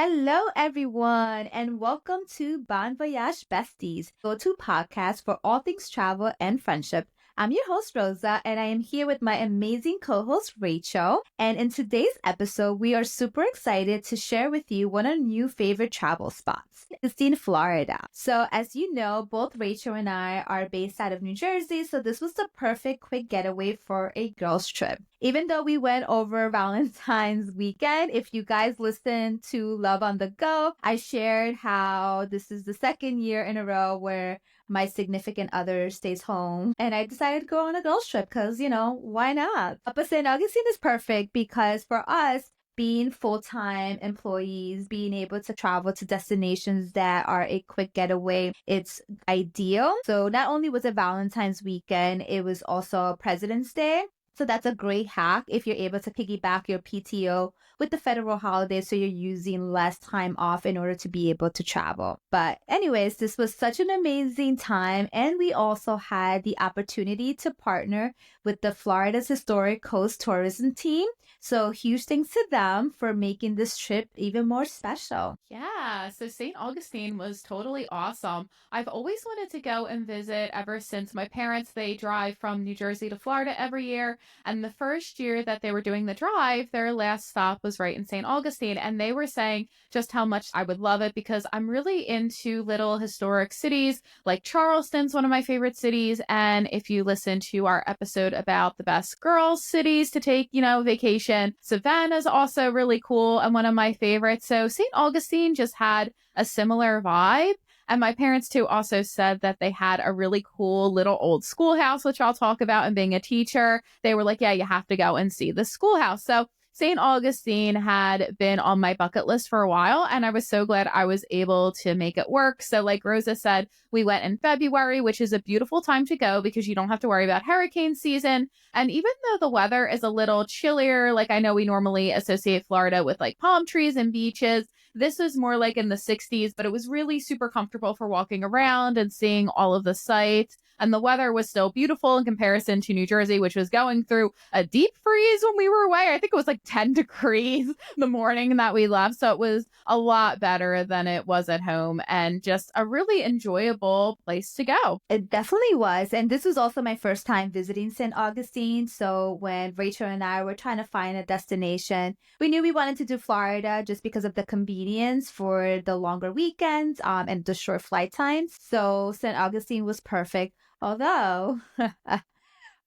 Hello, everyone, and welcome to Bon Voyage Besties, go-to podcast for all things travel and friendship. I'm your host, Rosa, and I am here with my amazing co-host, Rachel. And in today's episode, we are super excited to share with you one of our new favorite travel spots. It's in Florida. So as you know, both Rachel and I are based out of New Jersey, so this was the perfect quick getaway for a girls' trip. Even though we went over Valentine's weekend, if you guys listen to Love on the Go, I shared how this is the second year in a row where my significant other stays home. And I decided to go on a girls trip because, why not? But St. Augustine is perfect because for us, being full-time employees, being able to travel to destinations that are a quick getaway, it's ideal. So not only was it Valentine's weekend, it was also President's Day. So that's a great hack if you're able to piggyback your PTO with the federal holidays so you're using less time off in order to be able to travel. But anyways, this was such an amazing time, and we also had the opportunity to partner with the Florida's Historic Coast Tourism team. So huge thanks to them for making this trip even more special. Yeah, so St. Augustine was totally awesome. I've always wanted to go and visit ever since my parents, they drive from New Jersey to Florida every year. And the first year that they were doing the drive, their last stop was right in St. Augustine. And they were saying just how much I would love it because I'm really into little historic cities. Like Charleston's one of my favorite cities. And if you listen to our episode about the best girls cities to take, vacation, Savannah's also really cool and one of my favorites. So St. Augustine just had a similar vibe. And my parents too also said that they had a really cool little old schoolhouse, which I'll talk about. And being a teacher, they were like, yeah, you have to go and see the schoolhouse. So St. Augustine had been on my bucket list for a while, and I was so glad I was able to make it work. So, like Rosa said, we went in February, which is a beautiful time to go because you don't have to worry about hurricane season. And even though the weather is a little chillier, like I know we normally associate Florida with like palm trees and beaches, this was more like in the 60s, but it was really super comfortable for walking around and seeing all of the sights. And the weather was still beautiful in comparison to New Jersey, which was going through a deep freeze when we were away. I think it was like 10 degrees the morning that we left. So it was a lot better than it was at home and just a really enjoyable place to go. It definitely was. And this was also my first time visiting St. Augustine. So when Rachel and I were trying to find a destination, we knew we wanted to do Florida just because of the convenience for the longer weekends and the short flight times. So St. Augustine was perfect. Although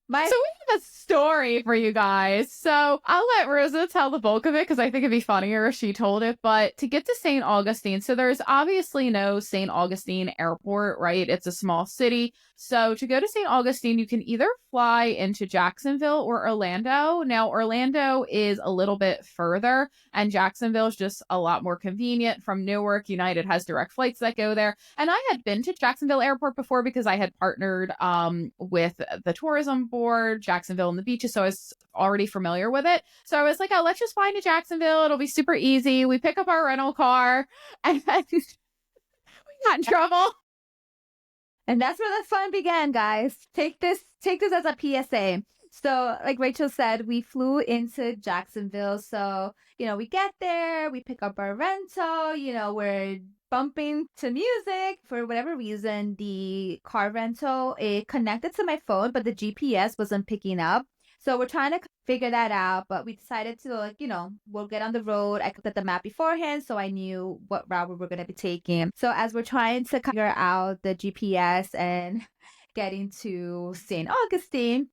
my So we have a story for you guys. So I'll let Rosa tell the bulk of it because I think it'd be funnier if she told it. But to get to St. Augustine, so there's obviously no St. Augustine airport, right? It's a small city. So to go to St. Augustine, you can either fly into Jacksonville or Orlando. Now, Orlando is a little bit further, and Jacksonville is just a lot more convenient from Newark. United has direct flights that go there. And I had been to Jacksonville Airport before because I had partnered with the tourism board, Jacksonville and the beaches. So I was already familiar with it. So I was like, oh, let's just fly to Jacksonville. It'll be super easy. We pick up our rental car and then we got in trouble. And that's where the fun began, guys. Take this as a PSA. So, like Rachel said, we flew into Jacksonville. So, we get there, we pick up our rental, we're bumping to music. For whatever reason, the car rental, it connected to my phone, but the GPS wasn't picking up. So we're trying to figure that out, but we decided to we'll get on the road. I looked at the map beforehand, so I knew what route we were going to be taking. So as we're trying to figure out the GPS and getting to St. Augustine,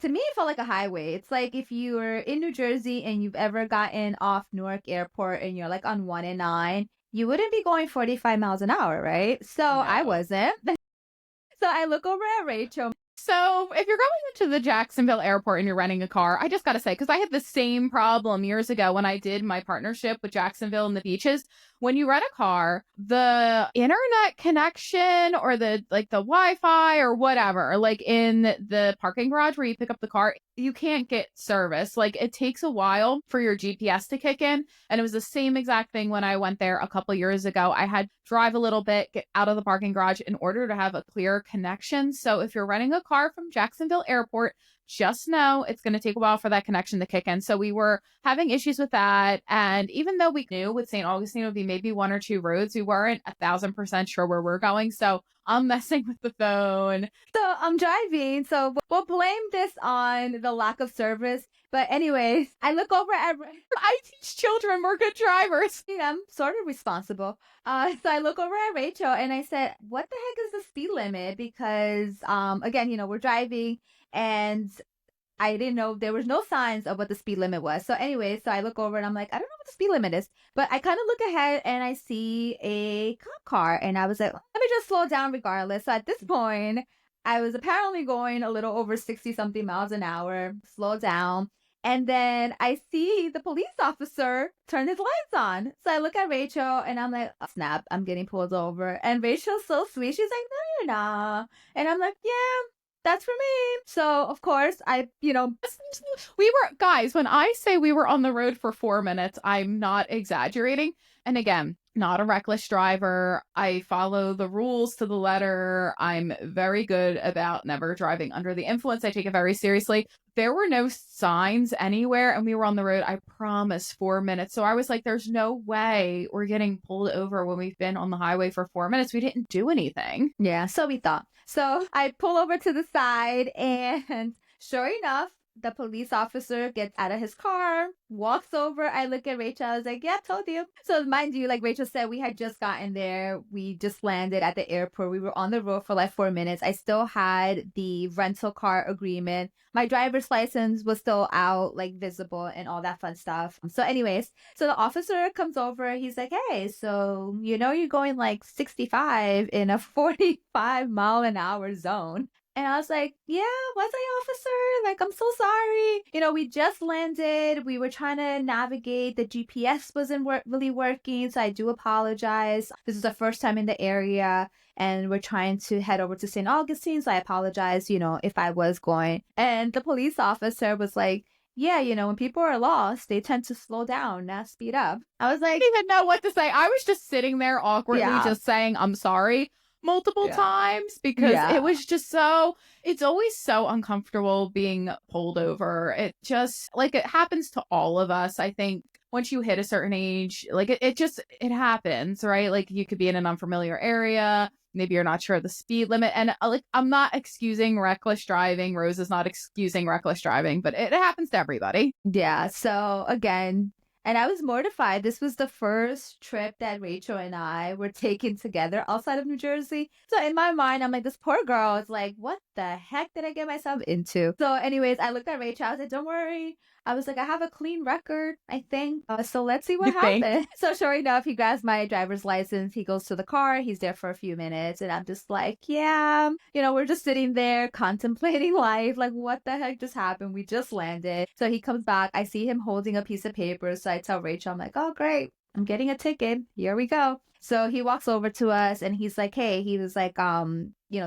to me, it felt like a highway. It's like if you were in New Jersey and you've ever gotten off Newark Airport and you're like on 1 and 9, you wouldn't be going 45 miles an hour, right? So I No. wasn't. So I look over at Rachel. So if you're going into the Jacksonville airport and you're renting a car, I just got to say, because I had the same problem years ago when I did my partnership with Jacksonville and the beaches. When you rent a car, the internet connection or the Wi-Fi or whatever, like in the parking garage where you pick up the car, you can't get service. Like it takes a while for your GPS to kick in. And it was the same exact thing when I went there a couple years ago. I had drive a little bit, get out of the parking garage in order to have a clear connection. So if you're renting a car from Jacksonville Airport, just know it's going to take a while for that connection to kick in. So we were having issues with that. And even though we knew with St. Augustine would be maybe one or two roads, we weren't 1,000% sure where we're going. So I'm messing with the phone. So I'm driving, so we'll blame this on the lack of service. But anyways, I look over at I teach children we're good drivers. I'm sort of responsible. So I look over at Rachel and I said, "What the heck is the speed limit?" Because again, we're driving and I didn't know there was no signs of what the speed limit was. So anyway, so I look over and I'm like, I don't know what the speed limit is, but I kind of look ahead and I see a cop car and I was like, let me just slow down regardless. So at this point, I was apparently going a little over 60 something miles an hour, slow down. And then I see the police officer turn his lights on. So I look at Rachel and I'm like, oh, snap, I'm getting pulled over. And Rachel's so sweet. She's like, no, you're not. And I'm like, yeah, that's for me. So, of course, we were, guys, when I say we were on the road for 4 minutes, I'm not exaggerating. And again, not a reckless driver. I follow the rules to the letter. I'm very good about never driving under the influence. I take it very seriously. There were no signs anywhere and we were on the road, I promise, 4 minutes. So I was like, there's no way we're getting pulled over when we've been on the highway for 4 minutes. We didn't do anything. Yeah, so we thought. So I pull over to the side and sure enough, the police officer gets out of his car, walks over. I look at Rachel. I was like, yeah, told you. So mind you, like Rachel said, we had just gotten there. We just landed at the airport. We were on the road for like 4 minutes. I still had the rental car agreement. My driver's license was still out, like visible and all that fun stuff. So anyways, so the officer comes over. He's like, hey, so you're going like 65 in a 45 mile an hour zone. And I was like, yeah, was I, officer? Like, I'm so sorry. We just landed. We were trying to navigate. The GPS wasn't really working. So I do apologize. This is the first time in the area. And we're trying to head over to St. Augustine. So I apologize, if I was going. And the police officer was like, yeah, when people are lost, they tend to slow down, not speed up. I was like, I didn't even know what to say. I was just sitting there awkwardly, just saying, I'm sorry multiple times because it was just it's always so uncomfortable being pulled over. It just it happens to all of us. I think once you hit a certain age, it happens, right? Like you could be in an unfamiliar area. Maybe you're not sure of the speed limit. And I'm not excusing reckless driving. Rose is not excusing reckless driving, but it happens to everybody. Yeah. So again, and I was mortified. This was the first trip that Rachel and I were taking together outside of New Jersey. So in my mind, I'm like, this poor girl is like, what the heck did I get myself into? So anyways, I looked at Rachel. I was like, don't worry. I was like, I have a clean record, I think. So let's see what happens. So sure enough, he grabs my driver's license. He goes to the car. He's there for a few minutes. And I'm just like, yeah, we're just sitting there contemplating life. Like, what the heck just happened? We just landed. So he comes back. I see him holding a piece of paper. So I tell Rachel, I'm like, oh, great. I'm getting a ticket. Here we go. So he walks over to us and he's like, hey, he was like,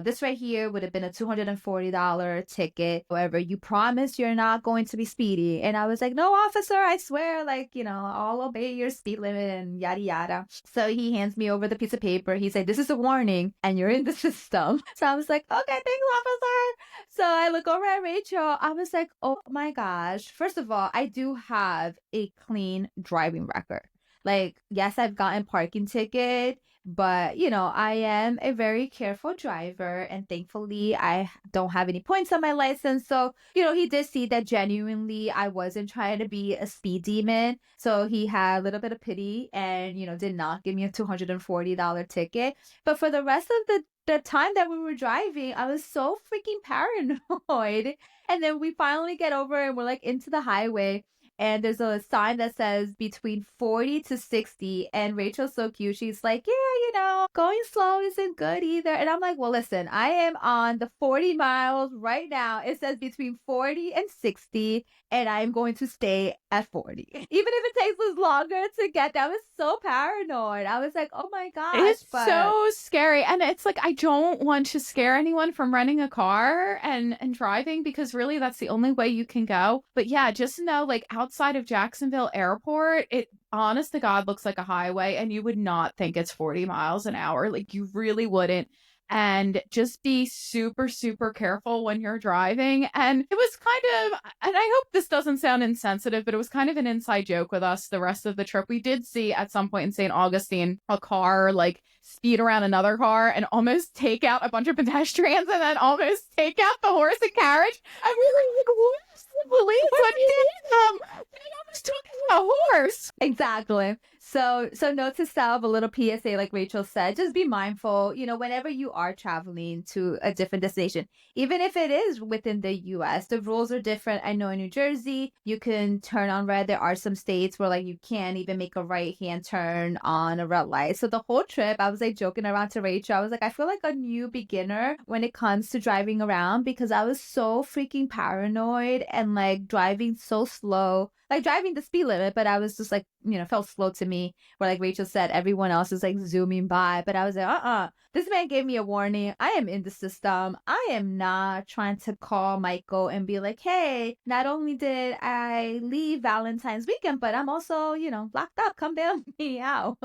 this right here would have been a $240 ticket. However, you promise you're not going to be speedy. And I was like, no, officer, I swear, I'll obey your speed limit and yada, yada. So he hands me over the piece of paper. He said, this is a warning and you're in the system. So I was like, okay, thanks, officer. So I look over at Rachel. I was like, oh my gosh. First of all, I do have a clean driving record. Like, yes, I've gotten parking ticket, but, I am a very careful driver and thankfully I don't have any points on my license. So, he did see that genuinely I wasn't trying to be a speed demon. So he had a little bit of pity and, did not give me a $240 ticket. But for the rest of the time that we were driving, I was so freaking paranoid. And then we finally get over and we're like into the highway. And there's a sign that says between 40 to 60. And Rachel's so cute. She's like, yeah, going slow isn't good either. And I'm like, well, listen, I am on the 40 miles right now. It says between 40 and 60. And I'm going to stay at 40. Even if it takes us longer to get there. I was so paranoid. I was like, oh my gosh. It's so scary. And it's like, I don't want to scare anyone from renting a car and driving because really that's the only way you can go. But yeah, just know outside of Jacksonville Airport, it honest to God looks like a highway and you would not think it's 40 miles an hour. Like you really wouldn't. and just be super, super careful when you're driving. And it was kind of, and I hope this doesn't sound insensitive, but it was kind of an inside joke with us the rest of the trip. We did see at some point in St. Augustine a car like speed around another car and almost take out a bunch of pedestrians and then almost take out the horse and carriage. And we were like, where's the police? What did them? They almost took out a horse. Exactly. So note to self, a little PSA, like Rachel said, just be mindful, whenever you are traveling to a different destination, even if it is within the US, the rules are different. I know in New Jersey, you can turn on red. There are some states where like you can't even make a right-hand turn on a red light. So the whole trip, I was like joking around to Rachel. I was like, I feel like a new beginner when it comes to driving around because I was so freaking paranoid and like driving so slow, like driving the speed limit, but I was just like, felt slow to me. Where like Rachel said, everyone else is like zooming by, but I was like, this man gave me a warning. I am in the system. I am not trying to call Michael and be like, hey, not only did I leave Valentine's weekend, but I'm also, locked up. Come bail me out.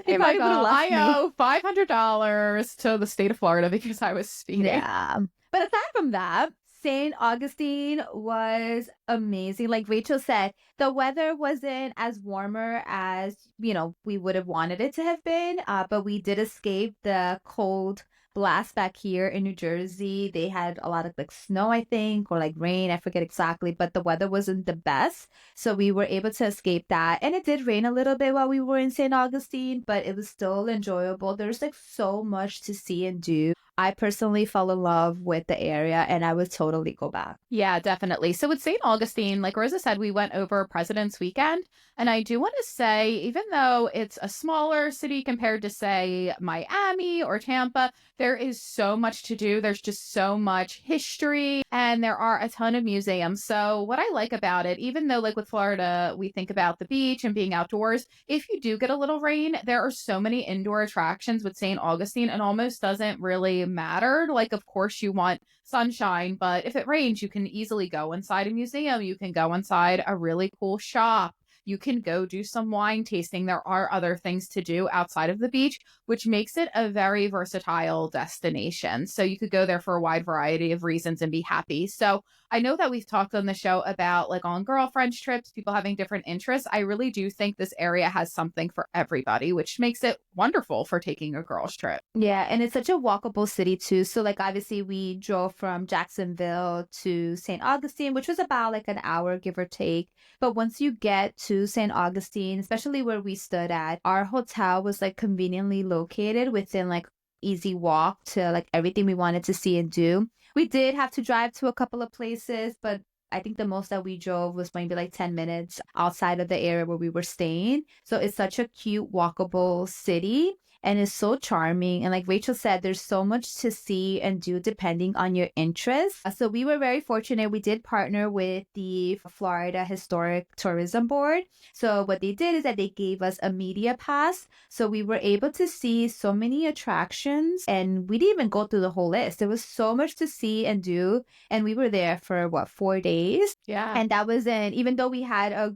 Hey, Michael, I owe $500 to the state of Florida because I was speeding. Yeah. But aside from that, St. Augustine was amazing. Like Rachel said, the weather wasn't as warmer as, we would have wanted it to have been, but we did escape the cold blast back here in New Jersey. They had a lot of like snow, I think, or like rain. I forget exactly, but the weather wasn't the best. So we were able to escape that. And it did rain a little bit while we were in St. Augustine, but it was still enjoyable. There's like so much to see and do. I personally fell in love with the area and I would totally go back. Yeah, definitely. So with St. Augustine, like Rosa said, we went over President's Weekend. And I do want to say, even though it's a smaller city compared to, say, Miami or Tampa, there is so much to do. There's just so much history and there are a ton of museums. So what I like about it, even though like with Florida, we think about the beach and being outdoors, if you do get a little rain, there are so many indoor attractions with St. Augustine. It almost doesn't really matter. Like, of course, you want sunshine, but if it rains, you can easily go inside a museum. You can go inside a really cool shop. You can go do some wine tasting. There are other things to do outside of the beach, which makes it a very versatile destination. So you could go there for a wide variety of reasons and be happy. So I know that we've talked on the show about like on girlfriend trips, people having different interests. I really do think this area has something for everybody, which makes it wonderful for taking a girls trip. Yeah, and it's such a walkable city too. So like obviously we drove from Jacksonville to St. Augustine, which was about like an hour, give or take. But once you get to St. Augustine, especially where we stood at, our hotel was like conveniently located within like easy walk to like everything we wanted to see and do. We did have to drive to a couple of places, but I think the most that we drove was maybe like 10 minutes outside of the area where we were staying. So it's such a cute, walkable city. And it's so charming. And like Rachel said, there's so much to see and do depending on your interests. So we were very fortunate. We did partner with the Florida Historic Tourism Board. So what they did is that they gave us a media pass. So we were able to see so many attractions and we didn't even go through the whole list. There was so much to see and do. And we were there for 4 days? Yeah. And that was even though we had a,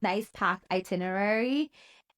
nice packed itinerary,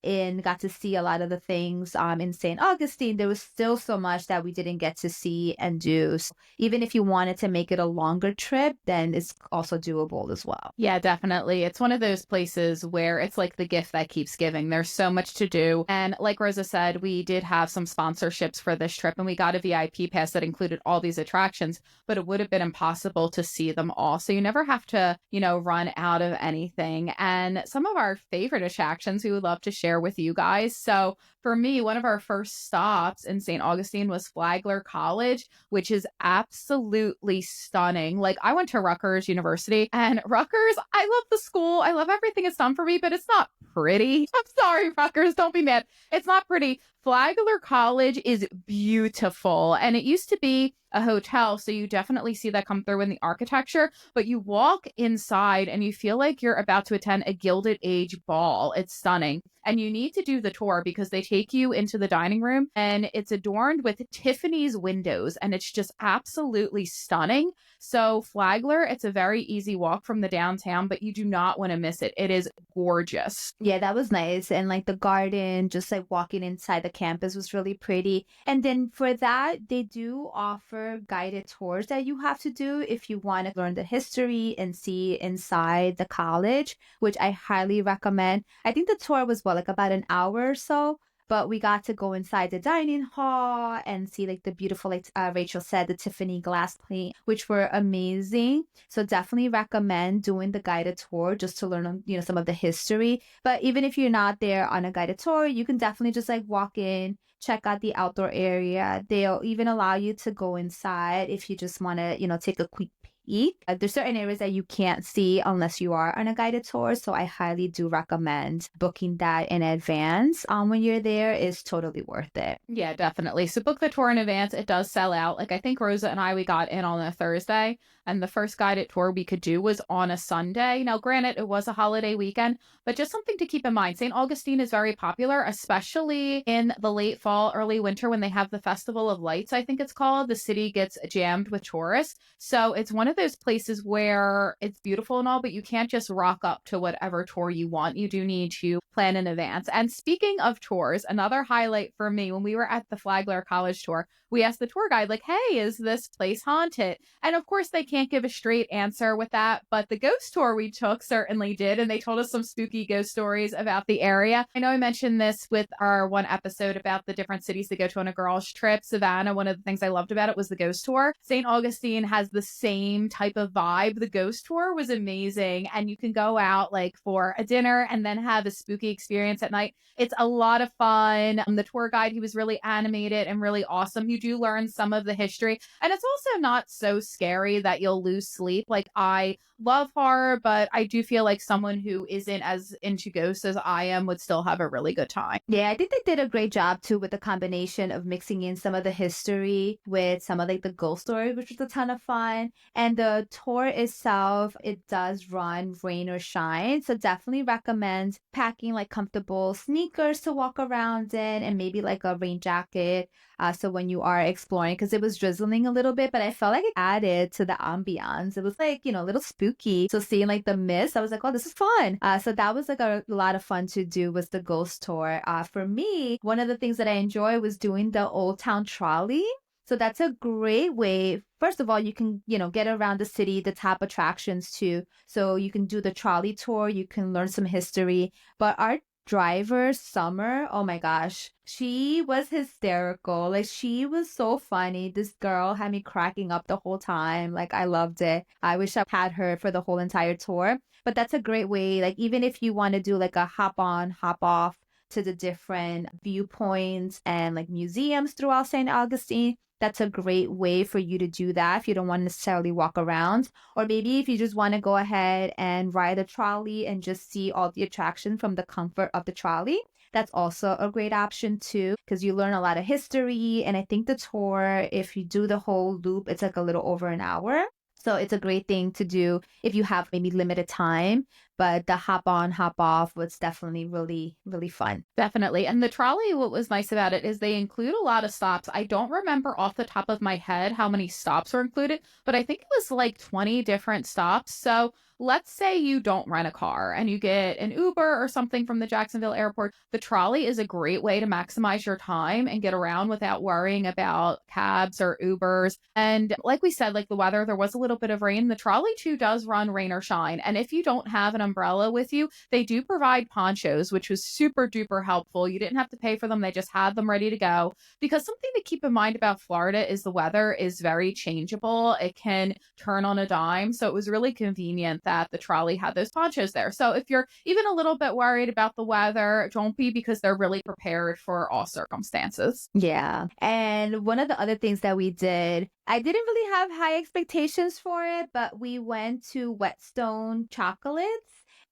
and got to see a lot of the things in St. Augustine, there was still so much that we didn't get to see and do. So even if you wanted to make it a longer trip, then it's also doable as well. Yeah, definitely. It's one of those places where it's like the gift that keeps giving. There's so much to do. And like Rosa said, we did have some sponsorships for this trip and we got a VIP pass that included all these attractions, but it would have been impossible to see them all. So you never have to, run out of anything. And some of our favorite attractions we would love to share with you guys. So for me, one of our first stops in St. Augustine was Flagler College, which is absolutely stunning. Like I went to Rutgers University and Rutgers, I love the school. I love everything it's done for me, but it's not pretty. I'm sorry, Rutgers, don't be mad. It's not pretty. Flagler College is beautiful. And it used to be a hotel, so you definitely see that come through in the architecture, but you walk inside and you feel like you're about to attend a Gilded Age ball. It's stunning. And you need to do the tour because they take you into the dining room and it's adorned with Tiffany's windows and it's just absolutely stunning. So Flagler, it's a very easy walk from the downtown, but you do not want to miss it. It is gorgeous. Yeah, that was nice. And like the garden, just like walking inside the campus was really pretty. And then for that, they do offer guided tours that you have to do if you want to learn the history and see inside the college, which I highly recommend. I think the tour was like about an hour or so, but we got to go inside the dining hall and see like the beautiful, like Rachel said, the Tiffany glass plate, which were amazing. So definitely recommend doing the guided tour just to learn, some of the history. But even if you're not there on a guided tour, you can definitely just like walk in, check out the outdoor area. They'll even allow you to go inside if you just want to, take a quick peek. There's certain areas that you can't see unless you are on a guided tour. So I highly do recommend booking that in advance. When you're there is totally worth it. Yeah, definitely. So book the tour in advance. It does sell out. Like I think Rosa and I, we got in on a Thursday, and the first guided tour we could do was on a Sunday. Now, granted, it was a holiday weekend, but just something to keep in mind. St. Augustine is very popular, especially in the late fall, early winter when they have the Festival of Lights, I think it's called. The city gets jammed with tourists. So it's one of those places where it's beautiful and all, but you can't just rock up to whatever tour you want. You do need to plan in advance. And speaking of tours, another highlight for me, when we were at the Flagler College tour, we asked the tour guide, like, hey, is this place haunted? And of course, they can't give a straight answer with that, but the ghost tour we took certainly did. And they told us some spooky ghost stories about the area. I know I mentioned this with our one episode about the different cities to go to on a girls' trip. Savannah, one of the things I loved about it was the ghost tour. St. Augustine has the same type of vibe. The ghost tour was amazing. And you can go out like for a dinner and then have a spooky experience at night. It's a lot of fun. The tour guide, he was really animated and really awesome. You do learn some of the history. And it's also not so scary that you'll lose sleep. Like I love horror, but I do feel like someone who isn't as into ghosts as I am would still have a really good time. Yeah, I think they did a great job too with the combination of mixing in some of the history with some of like the ghost story, which was a ton of fun. And the tour itself, it does run rain or shine. So definitely recommend packing like comfortable sneakers to walk around in and maybe like a rain jacket. So when you are exploring, because it was drizzling a little bit, but I felt like it added to the ambiance. It was like, a little spooky. So seeing like the mist, I was like, oh, this is fun. So that was like a lot of fun to do was the ghost tour. For me, one of the things that I enjoy was doing the Old Town Trolley. So that's a great way. First of all, you can, get around the city, the top attractions too. So you can do the trolley tour, you can learn some history. But our driver, Summer, oh my gosh, she was hysterical. Like she was so funny. This girl had me cracking up the whole time. Like I loved it. I wish I had her for the whole entire tour. But that's a great way. Like even if you want to do like a hop on, hop off to the different viewpoints and like museums throughout St. Augustine, that's a great way for you to do that if you don't want to necessarily walk around. Or maybe if you just want to go ahead and ride a trolley and just see all the attraction from the comfort of the trolley. That's also a great option too, because you learn a lot of history. And I think the tour, if you do the whole loop, it's like a little over an hour. So it's a great thing to do if you have maybe limited time. But the hop on, hop off was definitely really, really fun. Definitely. And the trolley, what was nice about it is they include a lot of stops. I don't remember off the top of my head how many stops were included, but I think it was like 20 different stops. So let's say you don't rent a car and you get an Uber or something from the Jacksonville airport. The trolley is a great way to maximize your time and get around without worrying about cabs or Ubers. And like we said, like the weather, there was a little bit of rain. The trolley too does run rain or shine. And if you don't have an umbrella with you, they do provide ponchos, which was super duper helpful. You didn't have to pay for them. They just had them ready to go. Because something to keep in mind about Florida is the weather is very changeable. It can turn on a dime. So it was really convenient that the trolley had those ponchos there. So if you're even a little bit worried about the weather, don't be, because they're really prepared for all circumstances. Yeah. And one of the other things that we did, I didn't really have high expectations for it, but we went to Whetstone Chocolates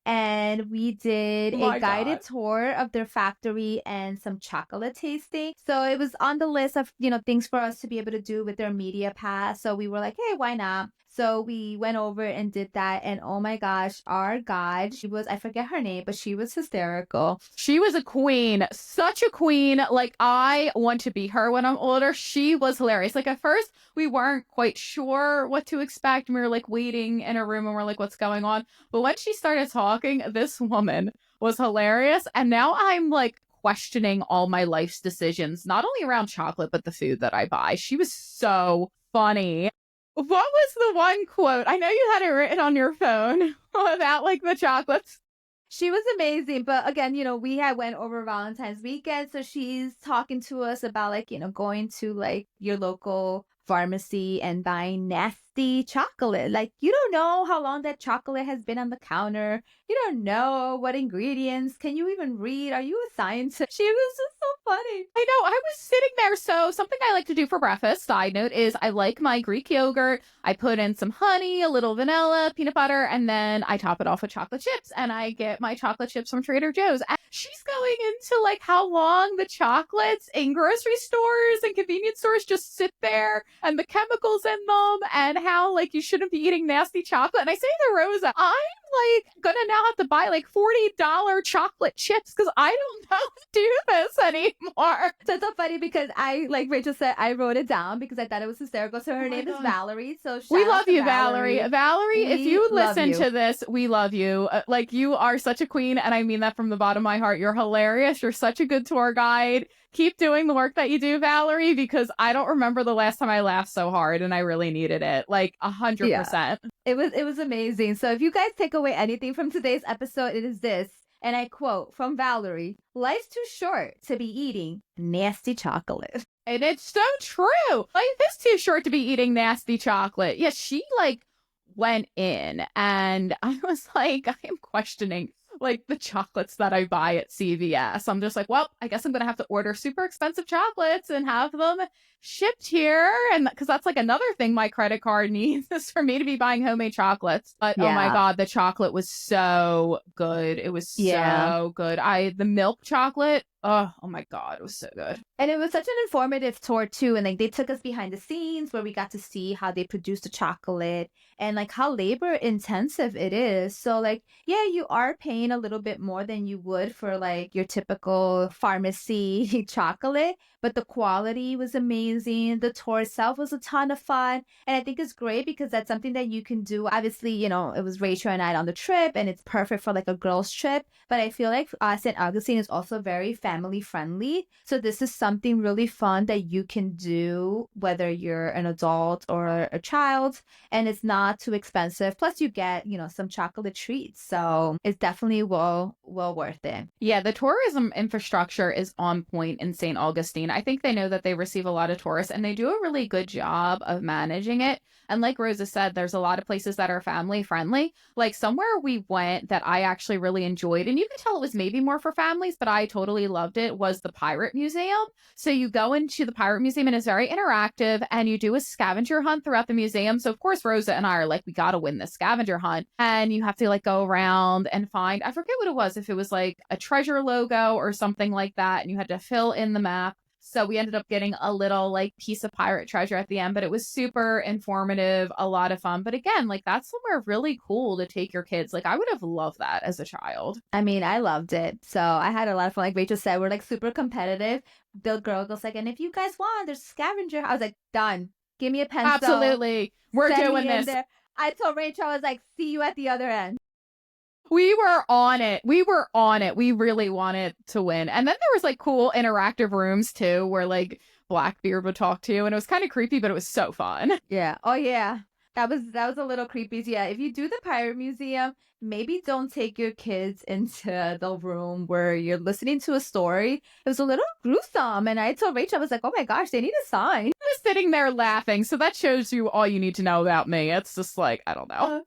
and we did Oh a guided tour of their factory and some chocolate tasting. So it was on the list of, things for us to be able to do with their media pass. So we were like, hey, why not? So we went over and did that. And oh my gosh, our guide, I forget her name, but she was hysterical. She was a queen, such a queen. Like, I want to be her when I'm older. She was hilarious. Like, at first, we weren't quite sure what to expect. We were like waiting in a room and we're like, what's going on? But when she started talking, this woman was hilarious. And now I'm like questioning all my life's decisions, not only around chocolate, but the food that I buy. She was so funny. What was the one quote? I know you had it written on your phone about like the chocolates. She was amazing. But again, we had went over Valentine's weekend. So she's talking to us about like, going to like your local pharmacy and buying nasty chocolate. Like, you don't know how long that chocolate has been on the counter. You don't know what ingredients. Can you even read? Are you a scientist? She was just so funny. I know. I was sitting there. So something I like to do for breakfast, side note, is I like my Greek yogurt. I put in some honey, a little vanilla, peanut butter, and then I top it off with chocolate chips. And I get my chocolate chips from Trader Joe's. And she's going into like how long the chocolates in grocery stores and convenience stores just sit there and the chemicals in them and how like you shouldn't be eating nasty chocolate. And I say to Rosa, I'm like gonna now have to buy like $40 chocolate chips because I don't know how to do this anymore. So it's so funny because like Rachel said, I wrote it down because I thought it was hysterical. So her name is Valerie. So we shout love out to you, Valerie. Valerie, if you listen to this, we love you. Like you are such a queen, and I mean that from the bottom of my heart. You're hilarious. You're such a good tour guide. Keep doing the work that you do, Valerie, because I don't remember the last time I laughed so hard and I really needed it. Like 100%. Yeah. It was amazing. So if you guys take away anything from today's episode, it is this. And I quote from Valerie, life's too short to be eating nasty chocolate. And it's so true. Life is too short to be eating nasty chocolate. Yeah, she like went in and I was like, I am questioning like the chocolates that I buy at CVS. I'm just like, well, I guess I'm going to have to order super expensive chocolates and have them shipped here. And because that's like another thing my credit card needs is for me to be buying homemade chocolates. But oh my God, the chocolate was so good. It was so good. The milk chocolate. Oh my God, it was so good. And it was such an informative tour too. And like they took us behind the scenes where we got to see how they produce the chocolate and like how labor intensive it is. So like, yeah, you are paying a little bit more than you would for like your typical pharmacy chocolate, but the quality was amazing. The tour itself was a ton of fun. And I think it's great because that's something that you can do. Obviously, it was Rachel and I on the trip and it's perfect for like a girls trip. But I feel like St. Augustine is also very family friendly. So this is something really fun that you can do whether you're an adult or a child, and it's not too expensive. Plus you get, some chocolate treats. So it's definitely well worth it. Yeah, the tourism infrastructure is on point in St. Augustine. I think they know that they receive a lot of tourists and they do a really good job of managing it. And like Rosa said, there's a lot of places that are family friendly. Like somewhere we went that I actually really enjoyed, and you could tell it was maybe more for families, but I totally loved it, was the Pirate Museum. So you go into the Pirate Museum and it's very interactive and you do a scavenger hunt throughout the museum. So of course, Rosa and I are like, we got to win this scavenger hunt. And you have to like go around and find, I forget what it was, if it was like a treasure logo or something like that. And you had to fill in the map. So we ended up getting a little like piece of pirate treasure at the end, but it was super informative, a lot of fun. But again, like that's somewhere really cool to take your kids. Like I would have loved that as a child. I mean, I loved it. So I had a lot of fun. Like Rachel said, we're like super competitive. The girl goes like, and if you guys want, there's a scavenger. I was like, done. Give me a pencil. Absolutely. We're doing this. I told Rachel, I was like, see you at the other end. We were on it. We really wanted to win. And then there was like cool interactive rooms too, where like Blackbeard would talk to you, and it was kind of creepy, but it was so fun. Yeah. Oh yeah. That was a little creepy. Yeah. If you do the Pirate Museum, maybe don't take your kids into the room where you're listening to a story. It was a little gruesome. And I told Rachel, I was like, oh my gosh, they need a sign. I was sitting there laughing. So that shows you all you need to know about me. It's just like, I don't know.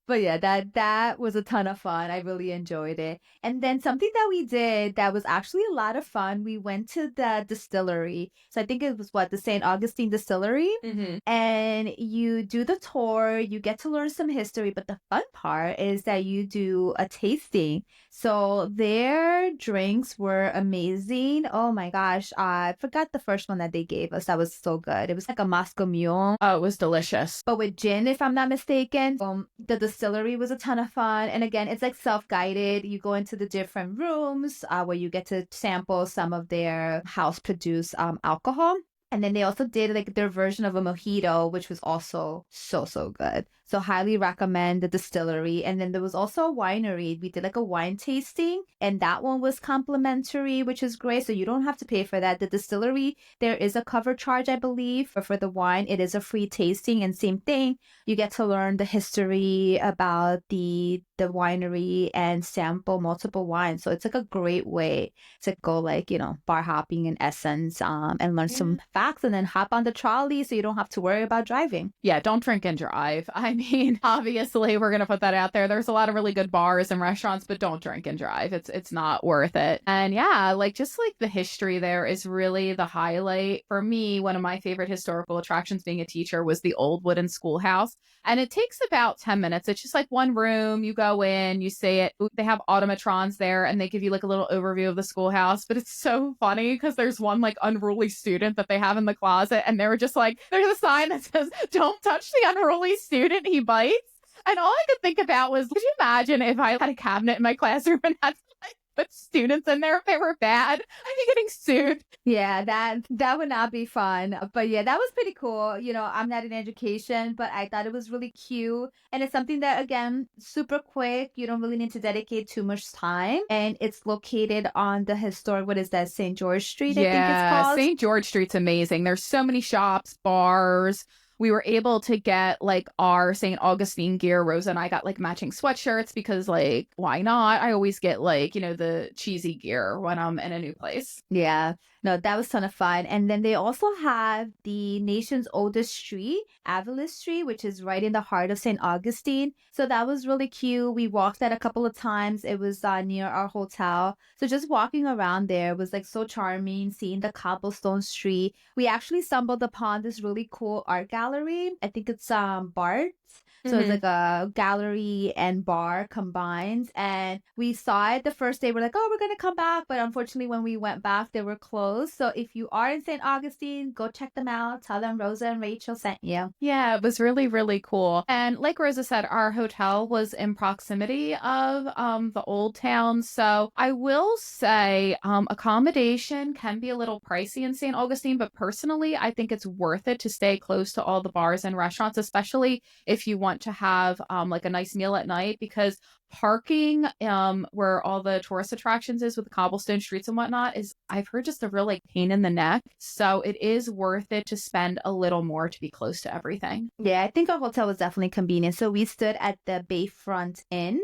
But yeah, that was a ton of fun. I really enjoyed it. And then something that we did that was actually a lot of fun, we went to the distillery. So I think it was the St. Augustine Distillery. Mm-hmm. And you do the tour, you get to learn some history. But the fun part is that you do a tasting. So their drinks were amazing. Oh my gosh. I forgot the first one that they gave us. That was so good. It was like a Moscow Mule. Oh, it was delicious. But with gin, if I'm not mistaken. The distillery was a ton of fun. And again, it's like self-guided. You go into the different rooms where you get to sample some of their house-produced alcohol. And then they also did like their version of a mojito, which was also so good. So highly recommend the distillery. And then there was also a winery. We did like a wine tasting, and that one was complimentary, which is great. So you don't have to pay for that. The distillery, there is a cover charge, I believe, but for the wine, it is a free tasting. And same thing, you get to learn the history about the winery and sample multiple wines. So it's like a great way to go, like, bar hopping in essence, and learn Yeah. some facts and then hop on the trolley so you don't have to worry about driving. Yeah, don't drink and drive. I mean, obviously, we're gonna put that out there. There's a lot of really good bars and restaurants, but don't drink and drive. It's not worth it. And yeah, like just like the history there is really the highlight for me. One of my favorite historical attractions being a teacher was the old wooden schoolhouse. And it takes about 10 minutes. It's just like one room. You go in, you see it. They have automatrons there and they give you like a little overview of the schoolhouse. But it's so funny because there's one like unruly student that they have in the closet. And they were just like, there's a sign that says, don't touch the unruly student, he bites. And all I could think about was, could you imagine if I had a cabinet in my classroom and had to like put students in there if they were bad? I'd be getting sued. Yeah, that would not be fun. But yeah, that was pretty cool. I'm not in education, but I thought it was really cute. And it's something that, again, super quick. You don't really need to dedicate too much time. And it's located on the historic, what is that, St. George Street, I think it's called. St. George Street's amazing. There's so many shops, bars. We were able to get like our St. Augustine gear. Rosa and I got like matching sweatshirts because like, why not? I always get like, the cheesy gear when I'm in a new place. Yeah, no, that was a ton of fun. And then they also have the nation's oldest street, Avila Street, which is right in the heart of St. Augustine. So that was really cute. We walked that a couple of times. It was near our hotel. So just walking around there was like so charming, seeing the cobblestone street. We actually stumbled upon this really cool art gallery. I think it's Bart. So it's like a gallery and bar combined. And we saw it the first day. We're like, oh, we're going to come back. But unfortunately, when we went back, they were closed. So if you are in St. Augustine, go check them out. Tell them Rosa and Rachel sent you. Yeah, it was really, really cool. And like Rosa said, our hotel was in proximity of the old town. So I will say accommodation can be a little pricey in St. Augustine, but personally, I think it's worth it to stay close to all the bars and restaurants, especially if you want to have like a nice meal at night, because parking where all the tourist attractions is with the cobblestone streets and whatnot is, I've heard, just a real like pain in the neck. So it is worth it to spend a little more to be close to everything. Yeah, I think our hotel was definitely convenient. So we stood at the Bayfront Inn.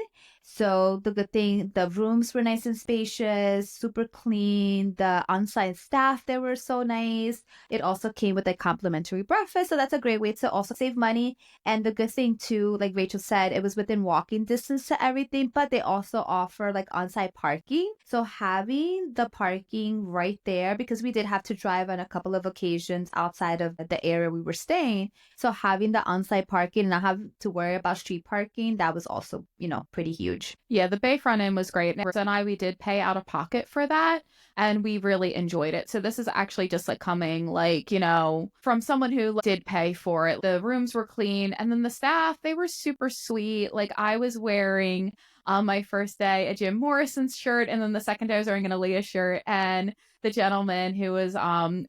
So the good thing, the rooms were nice and spacious, super clean. The on-site staff, they were so nice. It also came with a complimentary breakfast. So that's a great way to also save money. And the good thing too, like Rachel said, it was within walking distance to everything, but they also offer like on-site parking. So having the parking right there, because we did have to drive on a couple of occasions outside of the area we were staying. So having the on-site parking and not have to worry about street parking, that was also, pretty huge. Yeah, the Bayfront Inn was great. And Rosa and I, we did pay out of pocket for that, and we really enjoyed it. So this is actually just like coming like, from someone who did pay for it. The rooms were clean, and then the staff, they were super sweet. Like I was wearing on my first day a Jim Morrison's shirt, and then the second day I was wearing an Aaliyah shirt, and the gentleman who was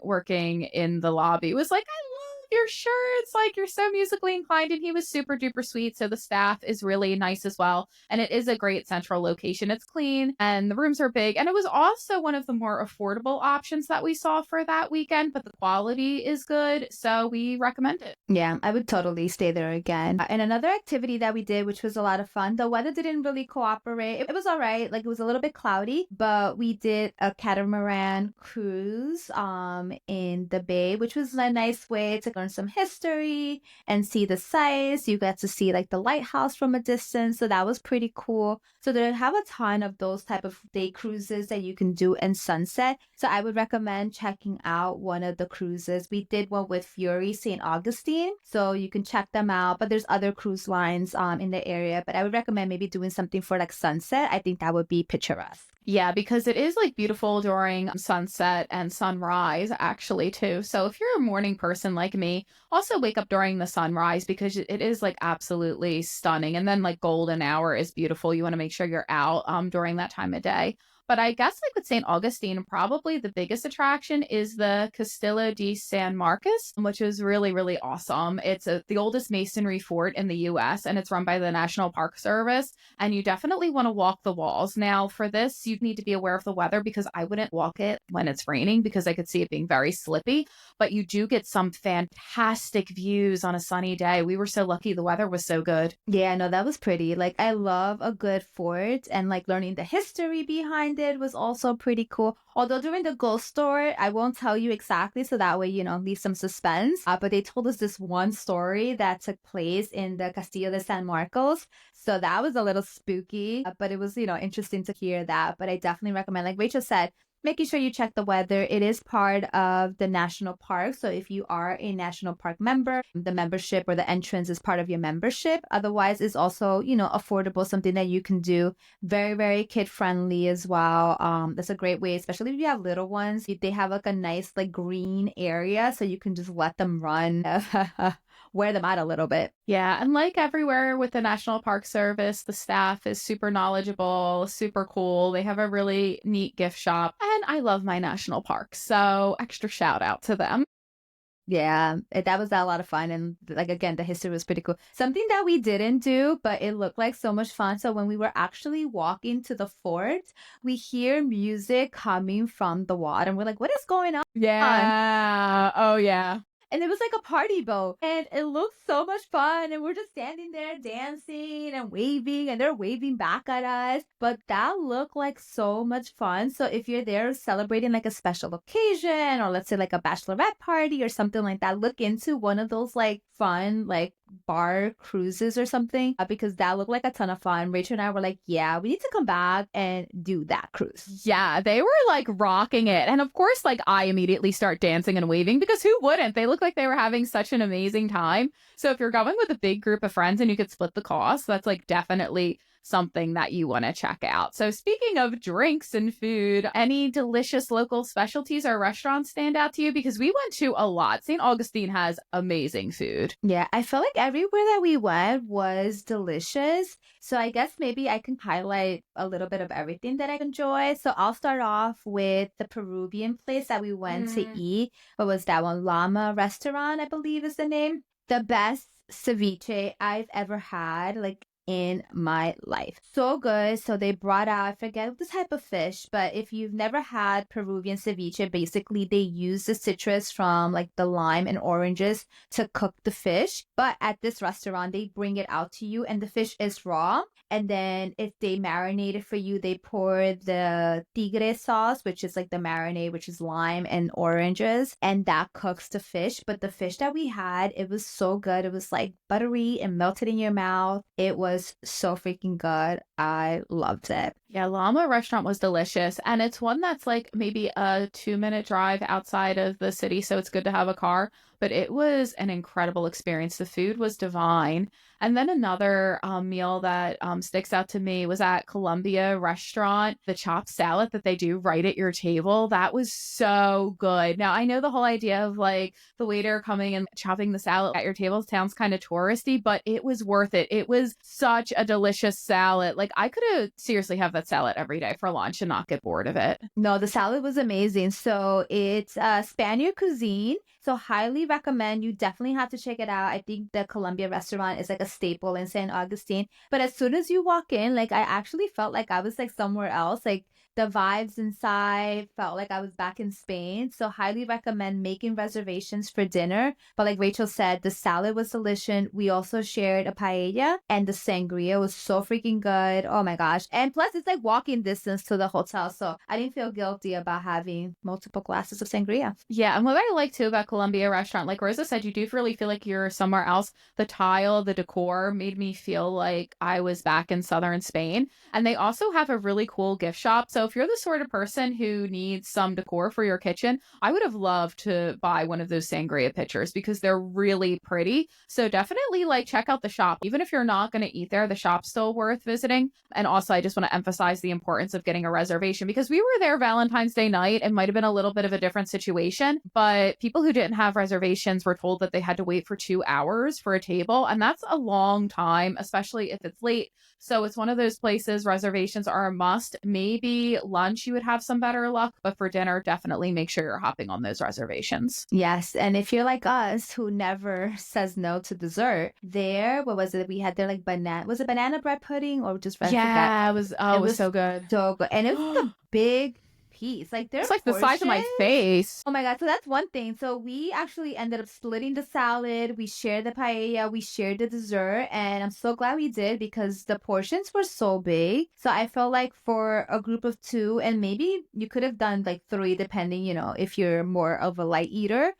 working in the lobby was like, I love your shirts, like you're so musically inclined, and he was super duper sweet. So the staff is really nice as well, and it is a great central location. It's clean and the rooms are big, and it was also one of the more affordable options that we saw for that weekend, but the quality is good, so we recommend it. Yeah, I would totally stay there again. And another activity that we did, which was a lot of fun, the weather didn't really cooperate. It was all right. Like it was a little bit cloudy, but we did a catamaran cruise in the bay, which was a nice way to learn some history and see the sights. You got to see like the lighthouse from a distance. So that was pretty cool. So they have a ton of those type of day cruises that you can do in Sunset. So I would recommend checking out one of the cruises. We did one with Fury St. Augustine. So you can check them out. But there's other cruise lines in the area. But I would recommend maybe doing something for like sunset. I think that would be picturesque. Yeah, because it is like beautiful during sunset and sunrise actually too. So if you're a morning person like me, also wake up during the sunrise because it is like absolutely stunning. And then like golden hour is beautiful. You want to make sure you're out during that time of day. But I guess like with St. Augustine, probably the biggest attraction is the Castillo di San Marcos, which is really, really awesome. It's the oldest masonry fort in the US, and it's run by the National Park Service. And you definitely want to walk the walls. Now, for this, you need to be aware of the weather because I wouldn't walk it when it's raining because I could see it being very slippy. But you do get some fantastic views on a sunny day. We were so lucky the weather was so good. Yeah, no, that was pretty. Like, I love a good fort, and like learning the history behind it was also pretty cool. Although during the ghost tour, I won't tell you exactly, so that way, leave some suspense. But they told us this one story that took place in the Castillo de San Marcos. So that was a little spooky, but it was, interesting to hear that. But I definitely recommend, like Rachel said, making sure you check the weather. It is part of the national park. So if you are a national park member, the membership or the entrance is part of your membership. Otherwise, it's also, affordable, something that you can do. Very, very kid friendly as well. That's a great way, especially if you have little ones. They have like a nice like green area, so you can just let them run. Wear them out a little bit. Yeah, and like everywhere with the National Park Service, the staff is super knowledgeable, super cool. They have a really neat gift shop, and I love my national parks, so extra shout out to them. Yeah, that was a lot of fun. And like, again, the history was pretty cool. Something that we didn't do, but it looked like so much fun. So when we were actually walking to the fort, we hear music coming from the water and we're like, what is going on? Yeah. Oh, yeah. And it was like a party boat and it looked so much fun. And we're just standing there dancing and waving and they're waving back at us. But that looked like so much fun. So if you're there celebrating like a special occasion or let's say like a bachelorette party or something like that, look into one of those like fun, like bar cruises or something because that looked like a ton of fun. Rachel and I were like, yeah, we need to come back and do that cruise. Yeah, they were like rocking it. And of course, like I immediately start dancing and waving because who wouldn't? They look like they were having such an amazing time. So if you're going with a big group of friends and you could split the cost, that's like definitely something that you want to check out. So speaking of drinks and food, any delicious local specialties or restaurants stand out to you? Because we went to a lot. St. Augustine has amazing food. Yeah, I felt like everywhere that we went was delicious. So I guess maybe I can highlight a little bit of everything that I enjoy. So I'll start off with the Peruvian place that we went to eat. What was that one? Llama Restaurant, I believe is the name. The best ceviche I've ever had. Like in my life. So good. So they brought out, I forget the type of fish, but if you've never had Peruvian ceviche, basically they use the citrus from like the lime and oranges to cook the fish. But at this restaurant, they bring it out to you and the fish is raw. And then if they marinate it for you, they pour the tigre sauce, which is like the marinade, which is lime and oranges, and that cooks the fish. But the fish that we had, it was so good. It was like buttery and melted in your mouth. It was so freaking good. I loved it. Yeah, Llama Restaurant was delicious. And it's one that's like maybe a 2-minute drive outside of the city. So it's good to have a car. But it was an incredible experience. The food was divine. And then another meal that sticks out to me was at Columbia Restaurant, the chopped salad that they do right at your table. That was so good. Now, I know the whole idea of like the waiter coming and chopping the salad at your table sounds kind of touristy, but it was worth it. It was such a delicious salad. Like I could have seriously have that salad every day for lunch and not get bored of it. No, the salad was amazing. So it's Spaniard cuisine. So highly recommend. You definitely have to check it out. I think the Columbia restaurant is like a staple in St. Augustine. But as soon as you walk in, like I actually felt like I was like somewhere else. Like the vibes inside felt like I was back in Spain. So highly recommend making reservations for dinner. But like Rachel said, the salad was delicious. We also shared a paella and the sangria was so freaking good. Oh my gosh. And plus it's like walking distance to the hotel. So I didn't feel guilty about having multiple glasses of sangria. Yeah, and what I like too about Columbia Restaurant, like Rosa said, you do really feel like you're somewhere else. The tile, the decor made me feel like I was back in southern Spain. And they also have a really cool gift shop. So if you're the sort of person who needs some decor for your kitchen, I would have loved to buy one of those sangria pitchers because they're really pretty. So definitely like check out the shop. Even if you're not going to eat there, the shop's still worth visiting. And also, I just want to emphasize the importance of getting a reservation because we were there Valentine's Day night. It might have been a little bit of a different situation, but people who didn't have reservations were told that they had to wait for 2 hours for a table. And that's a long time, especially if it's late. So it's one of those places reservations are a must. Maybe maybe lunch you would have some better luck, but for dinner, definitely make sure you're hopping on those reservations. Yes, and if you're like us who never says no to dessert, there, what was it? We had there like banana, was it banana bread pudding or just I forget. Yeah, it It was was so good. so good. And it was like a big piece. Like their It's like the size of my portions. face. Oh my God. So that's one thing. So we actually ended up splitting the salad. We shared the paella. We shared the dessert. And I'm so glad we did because the portions were so big. So I felt like for a group of two, and maybe you could have done like three, depending, if you're more of a light eater.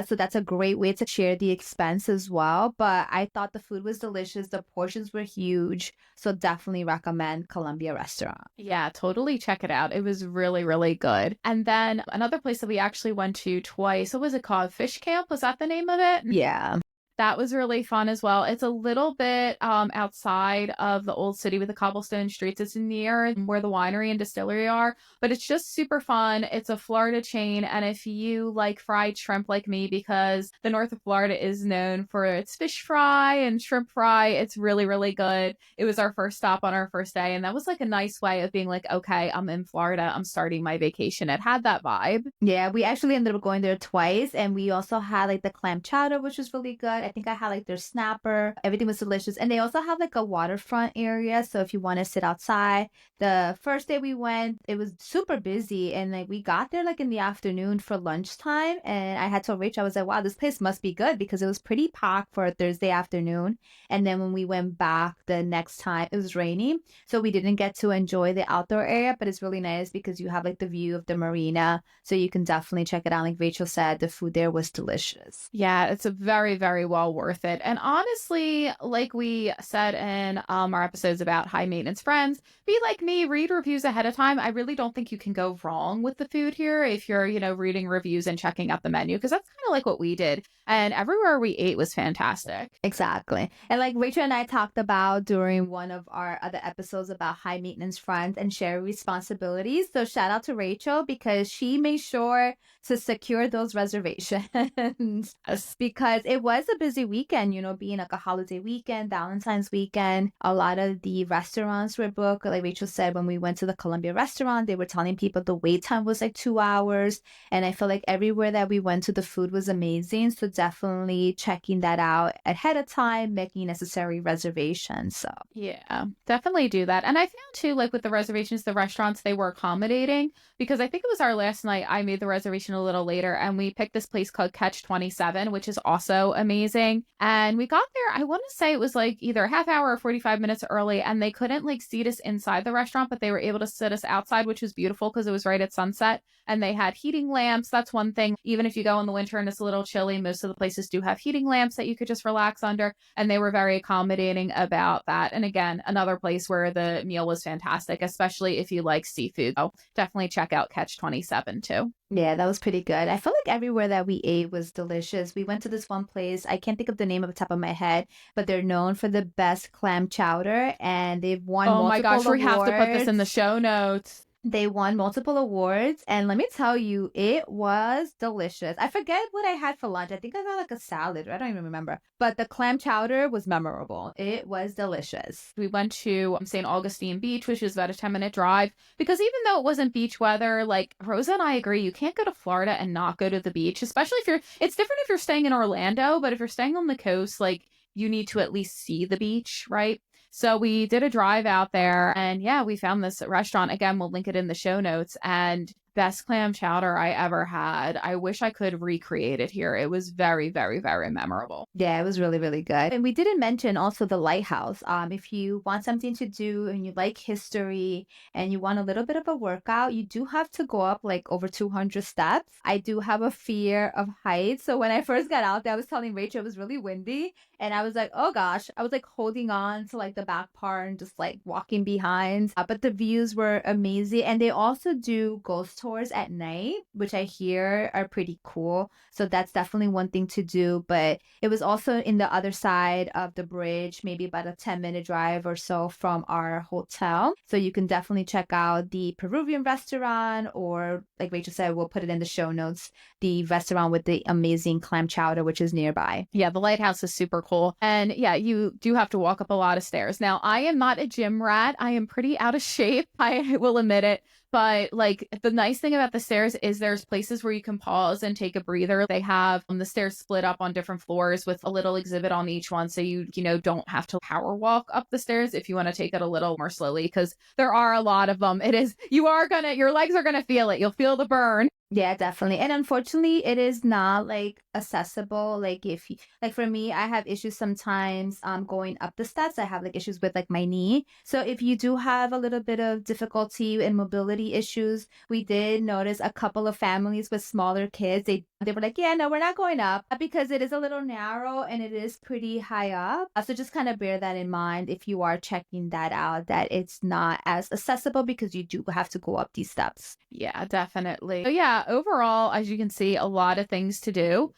So that's a great way to share the expense as well. But I thought the food was delicious. The portions were huge. So definitely recommend Columbia Restaurant. Yeah, totally check it out. It was really, really good. And then another place that we actually went to twice, what was it called? Fish Camp? Was that the name of it? Yeah. That was really fun as well. It's a little bit outside of the old city with the cobblestone streets. It's near where the winery and distillery are, but it's just super fun. It's a Florida chain. And if you like fried shrimp like me, because the north of Florida is known for its fish fry and shrimp fry, it's really, really good. It was our first stop on our first day. And that was like a nice way of being like, okay, I'm in Florida. I'm starting my vacation. It had that vibe. Yeah, we actually ended up going there twice, and we also had like the clam chowder, which was really good. I think I had like their snapper. Everything was delicious. And they also have like a waterfront area. So if you want to sit outside, the first day we went, it was super busy. And like we got there like in the afternoon for lunchtime. And I had told Rachel, I was like, wow, this place must be good because it was pretty packed for a Thursday afternoon. And then when we went back the next time, it was raining. So we didn't get to enjoy the outdoor area, but it's really nice because you have like the view of the marina. So you can definitely check it out. Like Rachel said, the food there was delicious. Yeah, it's a very, very well worth it. And honestly, like we said in our episodes about high maintenance friends, be like me, read reviews ahead of time. I really don't think you can go wrong with the food here if you're, reading reviews and checking out the menu, because that's kind of like what we did. And everywhere we ate was fantastic. Exactly. And like Rachel and I talked about during one of our other episodes about high maintenance friends and shared responsibilities. So shout out to Rachel because she made sure to secure those reservations because it was a busy weekend, being like a holiday weekend, Valentine's weekend. A lot of the restaurants were booked. Like Rachel said, when we went to the Columbia restaurant, they were telling people the wait time was like 2 hours. And I feel like everywhere that we went to, the food was amazing. So definitely checking that out ahead of time, making necessary reservations. So Yeah, definitely do that. And I found too, like with the reservations, the restaurants, they were accommodating because I think it was our last night. I made the reservation a little later and we picked this place called Catch 27, which is also amazing. And we got there, I want to say it was like either a half hour or 45 minutes early, and they couldn't like seat us inside the restaurant, but they were able to sit us outside, which was beautiful because it was right at sunset and they had heating lamps. That's one thing. Even if you go in the winter and it's a little chilly, most of the places do have heating lamps that you could just relax under. And they were very accommodating about that. And again, another place where the meal was fantastic, especially if you like seafood. So definitely check out Catch 27 too. yeah, that was pretty good. I felt like everywhere that we ate was delicious. We went to this one place. I can't think of the name off the top of my head, but they're known for the best clam chowder and they've won Oh my multiple gosh, we have to put this in the awards. show notes. They won multiple awards, and let me tell you, it was delicious. I forget what I had for lunch. I think I got like a salad. I don't even remember. But the clam chowder was memorable. It was delicious. We went to St. Augustine Beach, which is about a 10-minute drive, because even though it wasn't beach weather, like Rosa and I agree, you can't go to Florida and not go to the beach, especially it's different if you're staying in Orlando, but if you're staying on the coast, like you need to at least see the beach, right? So we did a drive out there and yeah, we found this restaurant. Again, we'll link it in the show notes, and best clam chowder I ever had. I wish I could recreate it here. It was very, very, very memorable. Yeah, it was really, really good. And we didn't mention also the lighthouse. If you want something to do and you like history and you want a little bit of a workout, you do have to go up like over 200 steps. I do have a fear of heights. So when I first got out there, I was telling Rachel it was really windy. And I was like, oh gosh, I was like holding on to like the back part and just like walking behind. But the views were amazing. And they also do ghost tours at night, which I hear are pretty cool. So that's definitely one thing to do. But it was also in the other side of the bridge, maybe about a 10-minute drive or so from our hotel. So you can definitely check out the Peruvian restaurant, or like Rachel said, we'll put it in the show notes, the restaurant with the amazing clam chowder, which is nearby. Yeah, the lighthouse is super cool. And yeah, you do have to walk up a lot of stairs. Now, I am not a gym rat. I am pretty out of shape. I will admit it. But like the nice thing about the stairs is there's places where you can pause and take a breather. They have the stairs split up on different floors with a little exhibit on each one. So you don't have to power walk up the stairs if you want to take it a little more slowly because there are a lot of them. Your legs are going to feel it. You'll feel the burn. Yeah, definitely. And unfortunately, it is not like accessible. Like if you, like for me, I have issues sometimes going up the steps. I have like issues with like my knee. So if you do have a little bit of difficulty and mobility issues, we did notice a couple of families with smaller kids. They were like, yeah, no, we're not going up because it is a little narrow and it is pretty high up. So just kind of bear that in mind if you are checking that out, that it's not as accessible because you do have to go up these steps. Yeah, definitely. So yeah, overall, as you can see, a lot of things to do.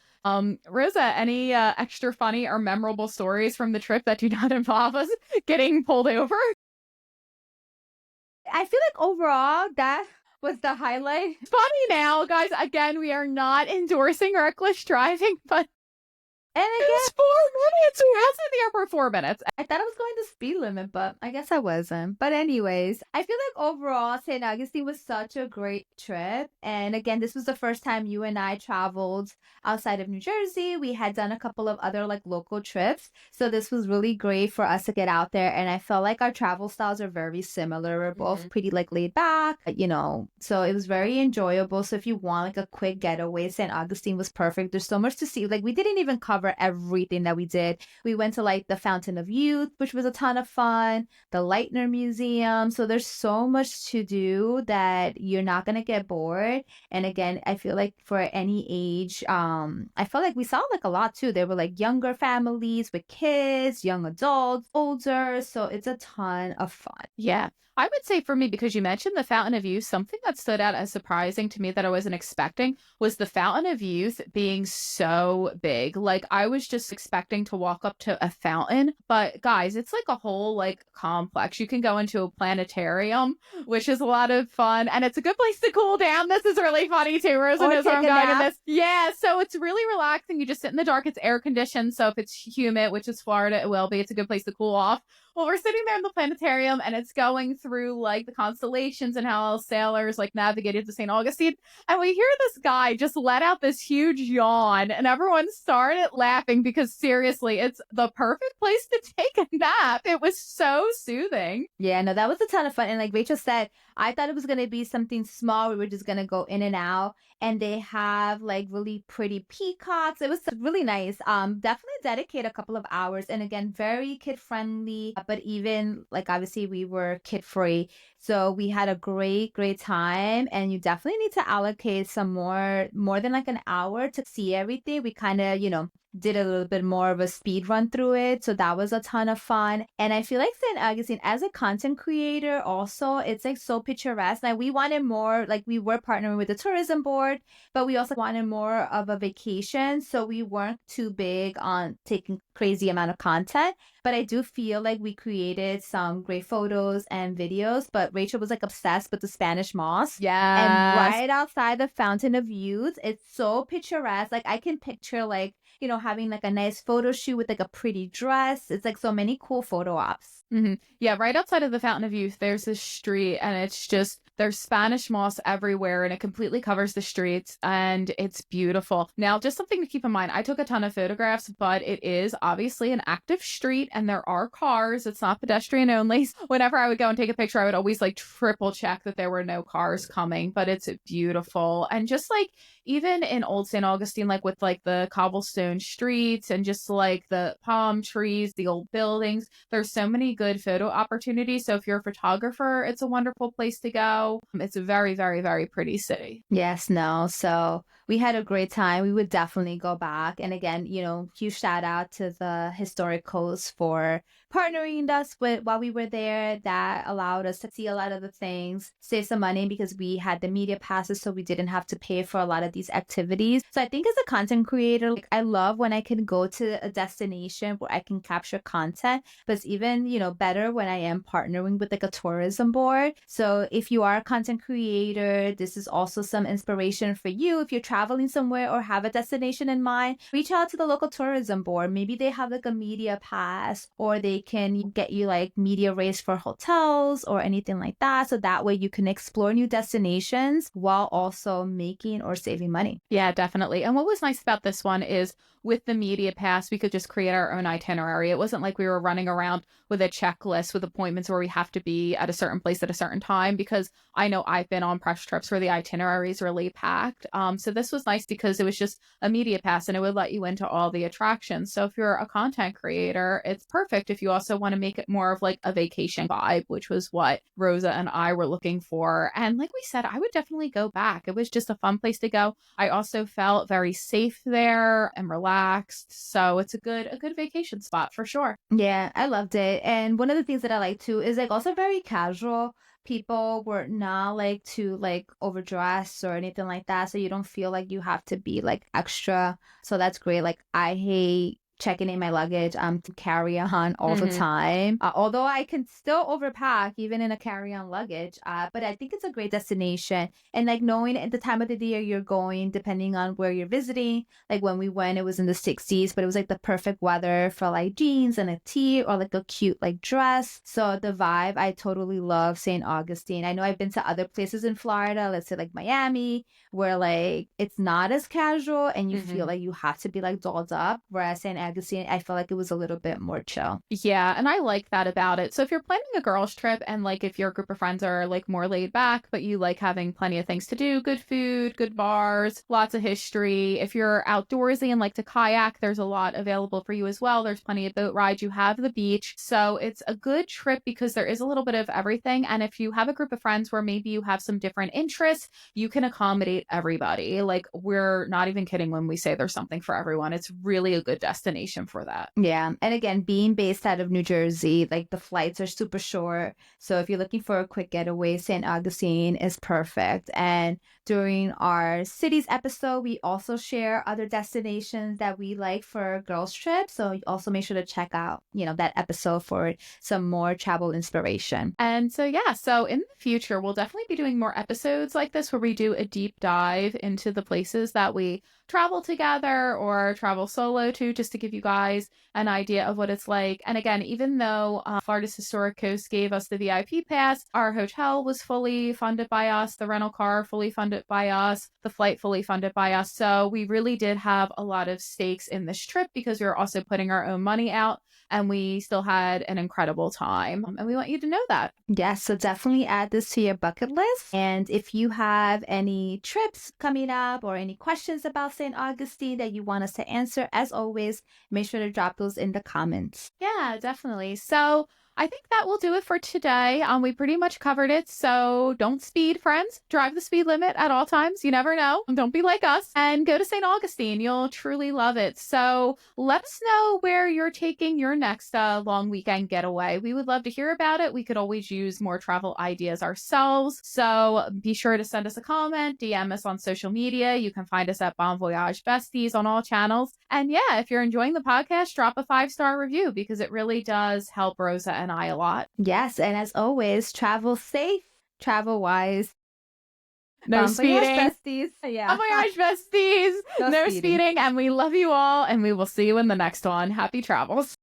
Rosa, any extra funny or memorable stories from the trip that do not involve us getting pulled over? I feel like overall that was the highlight. Funny now, guys. Again, we are not endorsing reckless driving, but And it again, was 4 minutes. We had to in the airport 4 minutes. I thought I was going the speed limit, but I guess I wasn't. But anyways, I feel like overall St. Augustine was such a great trip. And again, this was the first time you and I traveled outside of New Jersey. We had done a couple of other like local trips. So this was really great for us to get out there. And I felt like our travel styles are very similar. We're both pretty like laid back, so it was very enjoyable. So if you want like a quick getaway, St. Augustine was perfect. There's so much to see. Like we didn't even cover everything that we did. We went to like the Fountain of Youth, which was a ton of fun, the Lightner Museum. So there's so much to do that you're not going to get bored. And again, I feel like for any age, I felt like we saw like a lot too. There were like younger families with kids, young adults, older. So it's a ton of fun. Yeah. I would say for me, because you mentioned the Fountain of Youth, something that stood out as surprising to me that I wasn't expecting was the Fountain of Youth being so big. Like I was just expecting to walk up to a fountain, but guys, it's like a whole like complex. You can go into a planetarium, which is a lot of fun, and it's a good place to cool down. This is really funny too. Rosa Or knows where I'm take a going in nap. this. Yeah, so it's really relaxing. You just sit in the dark. It's air conditioned, so if it's humid, which is Florida, it will be. It's a good place to cool off. Well, we're sitting there in the planetarium and it's going through like the constellations and how sailors like navigated to St. Augustine. And we hear this guy just let out this huge yawn and everyone started laughing because seriously, it's the perfect place to take a nap. It was so soothing. Yeah, no, that was a ton of fun. And like Rachel said, I thought it was going to be something small. We were just going to go in and out. And they have like really pretty peacocks. It was really nice. Definitely dedicate a couple of hours. And again, very kid friendly. But even like obviously we were kid free. So we had a great time. And you definitely need to allocate some more than like an hour to see everything. We kind of, did a little bit more of a speed run through it. So that was a ton of fun. And I feel like St. Augustine, as a content creator, also, it's like so picturesque. Like we wanted more, like we were partnering with the tourism board, but we also wanted more of a vacation. So we weren't too big on taking crazy amount of content. But I do feel like we created some great photos and videos. But Rachel was like obsessed with the Spanish moss. Yes. And right outside the Fountain of Youth, it's so picturesque. Like I can picture like, having like a nice photo shoot with like a pretty dress. It's like so many cool photo ops. Yeah, right outside of the Fountain of Youth, there's this street, and it's just there's Spanish moss everywhere, and it completely covers the streets, and it's beautiful. Now, just something to keep in mind: I took a ton of photographs, but it is obviously an active street, and there are cars. It's not pedestrian only. Whenever I would go and take a picture, I would always like triple check that there were no cars coming. But it's beautiful, and just like even in Old St. Augustine, like with like the cobblestone streets and just like the palm trees, the old buildings, there's so many good photo opportunities. So if you're a photographer, it's a wonderful place to go. It's a very, very, very pretty city. Yes, no. So we had a great time. We would definitely go back. And again, huge shout out to the Historic Coast for partnering us with while we were there. That allowed us to see a lot of the things, save some money because we had the media passes, so we didn't have to pay for a lot of these activities. So I think as a content creator, like I love when I can go to a destination where I can capture content, but it's even, better when I am partnering with like a tourism board. So if you are a content creator, this is also some inspiration for you. If you're traveling somewhere or have a destination in mind, reach out to the local tourism board. Maybe they have like a media pass, or they can get you like media rates for hotels or anything like that. So that way you can explore new destinations while also making or saving money. Yeah, definitely. And what was nice about this one is with the media pass, we could just create our own itinerary. It wasn't like we were running around with a checklist with appointments where we have to be at a certain place at a certain time, because I know I've been on press trips where the itinerary is really packed. So this was nice because it was just a media pass and it would let you into all the attractions. So if you're a content creator, it's perfect if you also want to make it more of like a vacation vibe, which was what Rosa and I were looking for. And like we said, I would definitely go back. It was just a fun place to go. I also felt very safe there and relaxed. So it's a good vacation spot for sure. Yeah, I loved it. And one of the things that I like too is like also very casual. People were not like too like overdressed or anything like that. So you don't feel like you have to be like extra. So that's great. Like I hate checking in my luggage. I'm to carry on all the time. Although I can still overpack even in a carry-on luggage. But I think it's a great destination. And like knowing at the time of the year you're going, depending on where you're visiting. Like when we went, it was in the 60s, but it was like the perfect weather for like jeans and a tee or like a cute like dress. So the vibe, I totally love St. Augustine. I know I've been to other places in Florida, let's say like Miami, where like it's not as casual and you feel like you have to be like dolled up. Whereas St. Augustine, I felt like it was a little bit more chill. Yeah, and I like that about it. So if you're planning a girls' trip and like if your group of friends are like more laid back, but you like having plenty of things to do, good food, good bars, lots of history. If you're outdoorsy and like to kayak, there's a lot available for you as well. There's plenty of boat rides. You have the beach. So it's a good trip because there is a little bit of everything. And if you have a group of friends where maybe you have some different interests, you can accommodate everybody. Like we're not even kidding when we say there's something for everyone. It's really a good destination for that. Yeah. And again, being based out of New Jersey, like the flights are super short. So if you're looking for a quick getaway, St. Augustine is perfect. And during our cities episode, we also share other destinations that we like for girls' trips. So also make sure to check out, that episode for some more travel inspiration. And so, yeah, so in the future, we'll definitely be doing more episodes like this where we do a deep dive into the places that we travel together or travel solo to, just to give you guys an idea of what it's like. And again, even though Florida's Historic Coast gave us the VIP pass, our hotel was fully funded by us, the rental car fully funded by us, the flight fully funded by us. So we really did have a lot of stakes in this trip because we were also putting our own money out. And we still had an incredible time. And we want you to know that. Yes, so definitely add this to your bucket list. And if you have any trips coming up or any questions about St. Augustine that you want us to answer, as always, make sure to drop those in the comments. Yeah, definitely. So I think that will do it for today. We pretty much covered it. So don't speed, friends. Drive the speed limit at all times. You never know. Don't be like us. And go to St. Augustine. You'll truly love it. So let us know where you're taking your next long weekend getaway. We would love to hear about it. We could always use more travel ideas ourselves. So be sure to send us a comment, DM us on social media. You can find us at Bon Voyage Besties on all channels. And yeah, if you're enjoying the podcast, drop a 5-star review because it really does help Rosa and I a lot. Yes, and as always, travel safe, travel wise. No speeding. Besties. Yeah. Oh my gosh, besties. No speeding. And we love you all. And we will see you in the next one. Happy travels.